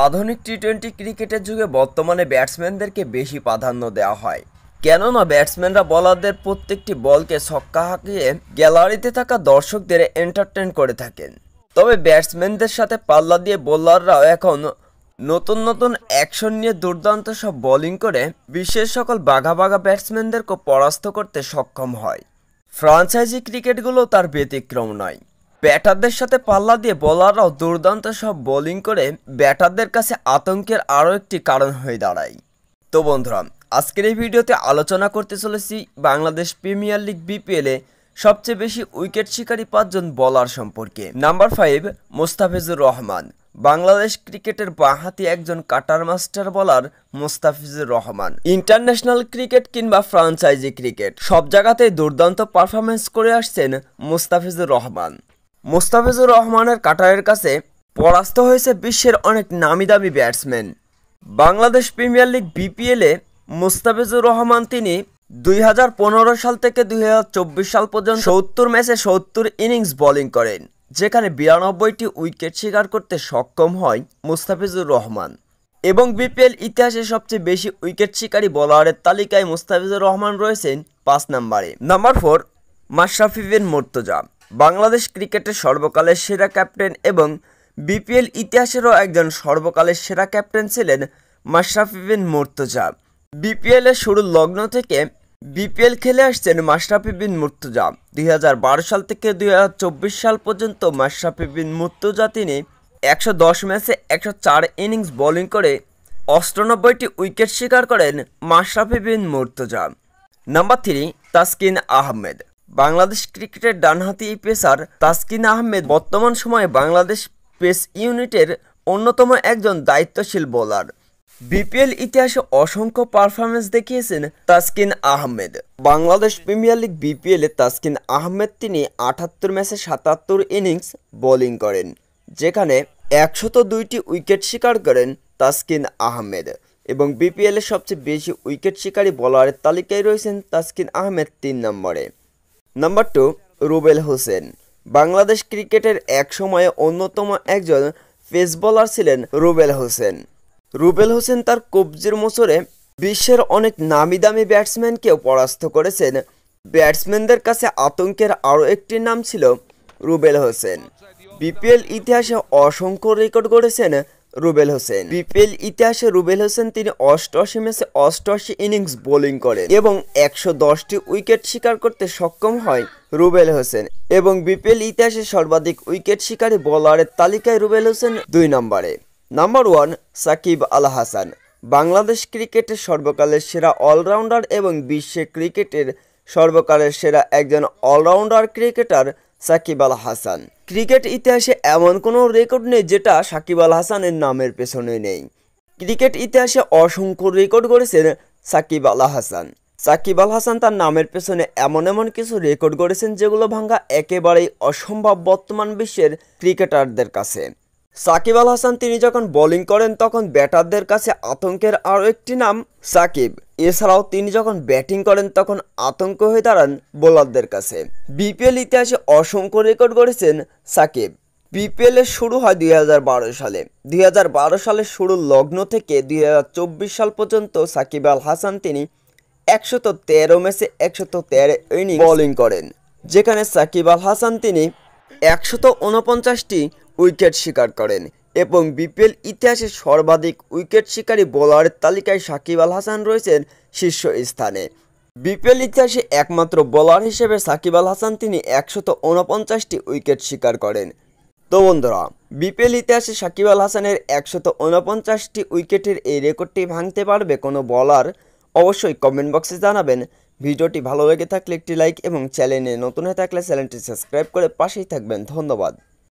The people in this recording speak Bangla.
আধুনিক টি-20 ক্রিকেটের যুগে বর্তমানে ব্যাটসম্যানদেরকে বেশি প্রাধান্য দেওয়া হয়, কেননা ব্যাটসম্যানরা বোলারদের প্রত্যেকটি বলকে ছক্কা হাঁকিয়ে গ্যালারিতে থাকা দর্শকদের এন্টারটেইন করে থাকেন। তবে ব্যাটসম্যানদের সাথে পাল্লা দিয়ে বোলাররাও এখন নতুন নতুন অ্যাকশন নিয়ে দুর্দান্ত সব বোলিং করে বিশ্বের সকল বাঘা বাঘা ব্যাটসম্যানদেরকে পরাস্ত করতে সক্ষম হয়। ফ্রাঞ্চাইজি ক্রিকেটগুলো তার ব্যতিক্রম নয়। ব্যাটারদের সাথে পাল্লা দিয়ে বোলাররাও দুর্দান্ত সব বোলিং করে ব্যাটারদের কাছে আতঙ্কের আরও একটি কারণ হয়ে দাঁড়ায়। তো বন্ধুরা, আজকের এই ভিডিওতে আলোচনা করতে চলেছি বাংলাদেশ প্রিমিয়ার লিগ বিপিএলে সবচেয়ে বেশি উইকেট শিকারী 5 জন বোলার সম্পর্কে। নাম্বার 5, মুস্তাফিজুর রহমান। বাংলাদেশ ক্রিকেটের বাঁহাতি একজন cutter master bowler Mustafizur Rahman. International cricket কিংবা ফ্রাঞ্চাইজি ক্রিকেট সব জায়গাতেই দুর্দান্ত পারফরমেন্স করে আসছেন মুস্তাফিজুর রহমান। মুস্তাফিজুর রহমানের কাটারের কাছে পরাস্ত হয়েছে বিশ্বের অনেক নামি দামি ব্যাটসম্যান। বাংলাদেশ প্রিমিয়ার লিগ বিপিএলে মুস্তাফিজুর রহমান তিনি 2015 সাল থেকে 2024 সাল পর্যন্ত 70 ম্যাচে 70 ইনিংস বোলিং করেন, যেখানে 92টি উইকেট শিকার করতে সক্ষম হয় মুস্তাফিজুর রহমান। এবং বিপিএল ইতিহাসে সবচেয়ে বেশি উইকেট শিকারী বোলারের তালিকায় মুস্তাফিজুর রহমান রয়েছেন 5 নম্বরে। নাম্বার 4, মাশরাফি বিন মুর্তজা। বাংলাদেশ ক্রিকেটের সর্বকালের সেরা ক্যাপ্টেন এবং বিপিএল ইতিহাসেরও একজন সর্বকালের সেরা ক্যাপ্টেন ছিলেন মাশরাফি বিন মুর্তজা। বিপিএল এর শুরুর লগ্ন থেকে বিপিএল খেলে আসছেন মাশরাফি বিন মুর্তজা। 2012 সাল থেকে 2024 সাল পর্যন্ত মাশরাফি বিন মুর্তজা তিনি 110 ম্যাচে 104 ইনিংস বোলিং করে 98টি উইকেট শিকার করেন মাশরাফি বিন মুর্তজা। নাম্বার 3, তাসকিন আহমেদ। বাংলাদেশ ক্রিকেটের ডানহাতি পেসার তাসকিন আহমেদ বর্তমান সময়ে বাংলাদেশ পেস ইউনিটের অন্যতম একজন দায়িত্বশীল বোলার। বিপিএল ইতিহাসে অসংখ্য পারফরমেন্স দেখিয়েছেন তাসকিন আহমেদ। বাংলাদেশ প্রিমিয়ার লিগ বিপিএলে তাসকিন আহমেদ তিনি 78 ম্যাচে 77 ইনিংস বোলিং করেন, যেখানে 102টি উইকেট শিকার করেন তাসকিন আহমেদ। এবং বিপিএল এর সবচেয়ে বেশি উইকেট শিকারী বোলারের তালিকায় রয়েছেন তাসকিন আহমেদ 3 নম্বরে। নাম্বার 2, রুবেল হোসেন। বাংলাদেশ ক্রিকেটের এক সময়ে অন্যতম একজন পেস বোলার ছিলেন রুবেল হোসেন। রুবেল হোসেন তার কবজির মোচরে বিশ্বের অনেক নামি দামি ব্যাটসম্যানকেও পরাস্ত করেছেন। ব্যাটসম্যানদের কাছে আতঙ্কের আরও একটি নাম ছিল রুবেল হোসেন। বিপিএল ইতিহাসে অসংখ্য রেকর্ড গড়েছেন রুবেল হোসেন। বিপিএল ইতিহাসে রুবেল হোসেন তিনি 88 ম্যাচে 88 ইনিংস বোলিং করেন এবং 110টি উইকেট শিকার করতে সক্ষম হয় রুবেল হোসেন। এবং বিপিএল ইতিহাসে সর্বাধিক উইকেট শিকারী বোলারের তালিকায় রুবেল হোসেন 2 নম্বরে। নাম্বার 1, সাকিব আল হাসান। বাংলাদেশ ক্রিকেটের সর্বকালের সেরা অলরাউন্ডার এবং বিশ্বের ক্রিকেটের সর্বকালের সেরা একজন allrounder cricketer Shakib Al Hasan. Cricket ইতিহাসে এমন কোনো রেকর্ড নেই যেটা সাকিব আল হাসানের নামের পেছনে নেই। ক্রিকেট ইতিহাসে অসংখ্য রেকর্ড গড়েছেন সাকিব আল হাসান। সাকিব আল হাসান তার নামের পেছনে এমন কিছু রেকর্ড গড়েছেন যেগুলো ভাঙা একেবারেই অসম্ভব বর্তমান বিশ্বের ক্রিকেটারদের কাছে। সাকিব আল হাসান তিনি যখন বোলিং করেন তখন ব্যাটারদের কাছে আতঙ্কের আরও একটি নাম সাকিব। এছাড়াও তিনি যখন ব্যাটিং করেন তখন আতঙ্ক হয়ে দাঁড়ান বোলারদের কাছে। বিপিএল ইতিহাসে অসংখ্য রেকর্ড গড়েছেন সাকিব। বিপিএল এর শুরু হয় 2012 সালে। 2012 সালের শুরুর লগ্ন থেকে 2024 সাল পর্যন্ত সাকিব আল হাসান তিনি 113 ম্যাচে 113 ইনিংস বোলিং করেন, যেখানে সাকিব আল হাসান তিনি 149টি উইকেট শিকার করেন এবং বিপিএল ইতিহাসে সর্বাধিক উইকেট শিকারী বোলারের তালিকায় সাকিব আল হাসান রয়েছেন শীর্ষ স্থানে। বিপিএল ইতিহাসে একমাত্র বোলার হিসেবে সাকিব আল হাসান তিনি 149টি উইকেট শিকার করেন। তো বন্ধুরা, বিপিএল ইতিহাসে সাকিব আল হাসানের 149টি উইকেটের এই রেকর্ডটি ভাঙতে পারবে কোনো বোলার? অবশ্যই কমেন্ট বক্সে জানাবেন। ভিডিওটি ভালো লেগে থাকলে একটি লাইক এবং চ্যানেলে নতুন হয়ে থাকলে চ্যানেলটি সাবস্ক্রাইব করে পাশেই থাকবেন। ধন্যবাদ।